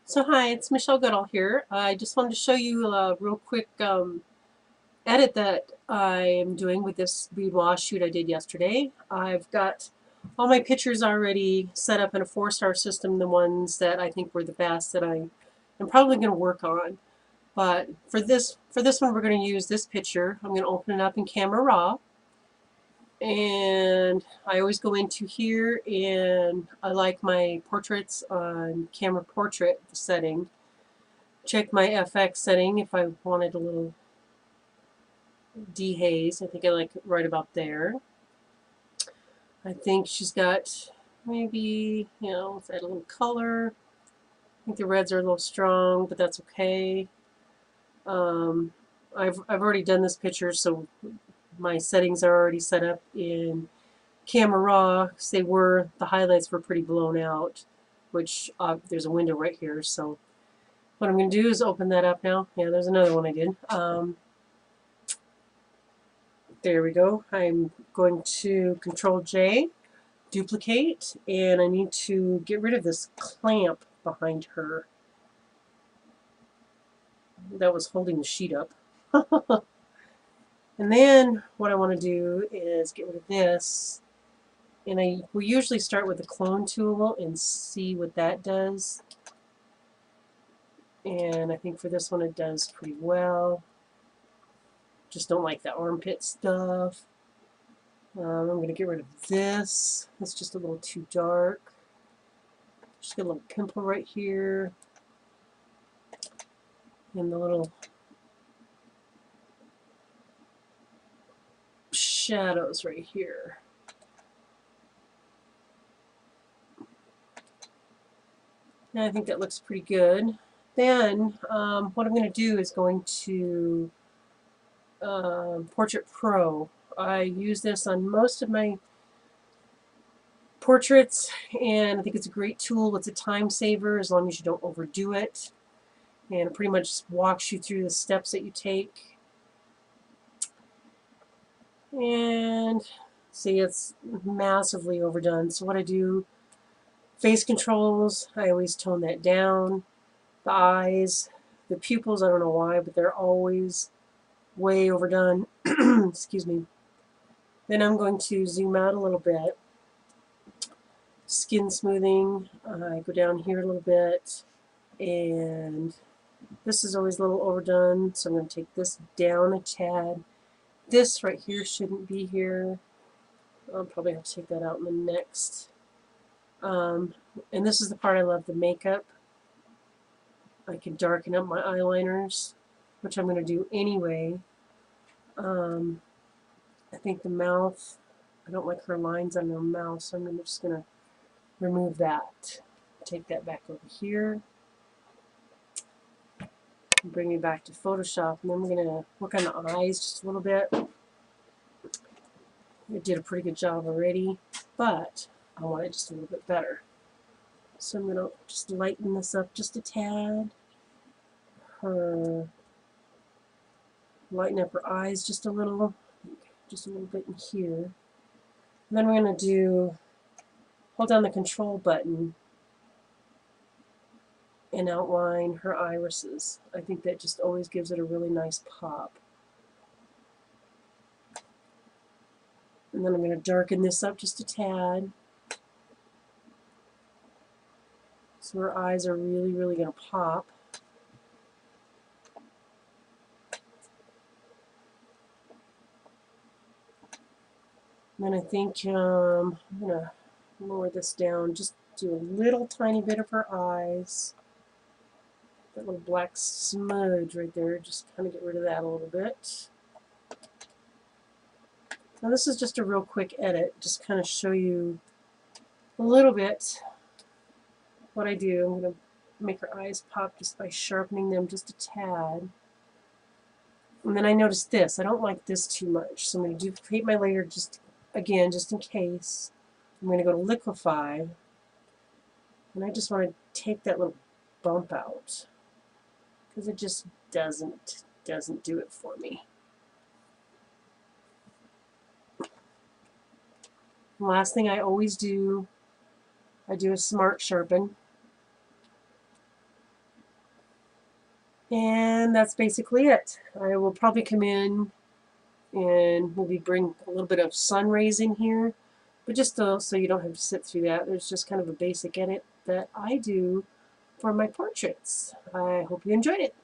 So hi, it's Michelle Goodall here. I just wanted to show you a real quick edit that I am doing with this bead wash shoot I did yesterday. I've got all my pictures already set up in a 4-star system, the ones that I think were the best that I am probably going to work on. But for this one, we're going to use this picture. I'm going to open it up in Camera Raw. And I always go into here and I like my portraits on Camera Portrait setting. Check my FX setting if I wanted a little dehaze. I think I like it right about there. I think she's got maybe, let's add a little color. I think the reds are a little strong, but that's okay. Um, I've already done this picture, so my settings are already set up in Camera Raw. The highlights were pretty blown out, which there's a window right here. So what I'm going to do is open that up now. Yeah, there's another one I did. There we go. I'm going to Control J, duplicate, and I need to get rid of this clamp behind her that was holding the sheet up. And then what I want to do is get rid of this. And we usually start with the clone tool and see what that does. And I think for this one it does pretty well. Just don't like the armpit stuff. I'm going to get rid of this. It's just a little too dark. Just get a little pimple right here. And the little shadows right here. And I think that looks pretty good. Then what I'm going to do is going to Portrait Pro. I use this on most of my portraits, and I think it's a great tool. It's a time saver as long as you don't overdo it. And it pretty much walks you through the steps that you take. And see, it's massively overdone. So what I do, face controls, I always tone that down. The eyes, the pupils, I don't know why, but they're always way overdone. Excuse me. Then I'm going to zoom out a little bit. Skin smoothing, I go down here a little bit, and this is always a little overdone, so I'm going to take this down a tad. This right here shouldn't be here. I'll probably have to take that out in the next. And this is the part I love, the makeup. I can darken up my eyeliners, which I'm going to do anyway. I think the mouth, I don't like her lines on her mouth, so I'm just going to remove that. Take that back over here. And bring me back to Photoshop, and then we're going to work on the eyes just a little bit. I did a pretty good job already, but I want it just a little bit better. So I'm going to just lighten this up just a tad. Lighten up her eyes just a little bit in here. And then we're going to hold down the control button and outline her irises. I think that just always gives it a really nice pop. And then I'm going to darken this up just a tad. So her eyes are really, really going to pop. And then I think I'm going to lower this down, just do a little tiny bit of her eyes. That little black smudge right there, just kind of get rid of that a little bit. Now this is just a real quick edit, just kind of show you a little bit what I do. I'm going to make her eyes pop just by sharpening them just a tad. And then I noticed this. I don't like this too much, so I'm going to duplicate my layer just in case. I'm going to go to Liquify, and I just want to take that little bump out because it just doesn't do it for me. The last thing I always do, I do a Smart Sharpen. And that's basically it. I will probably come in and maybe bring a little bit of sun rays in here, but just so you don't have to sit through that. There's just kind of a basic edit that I do for my portraits. I hope you enjoyed it.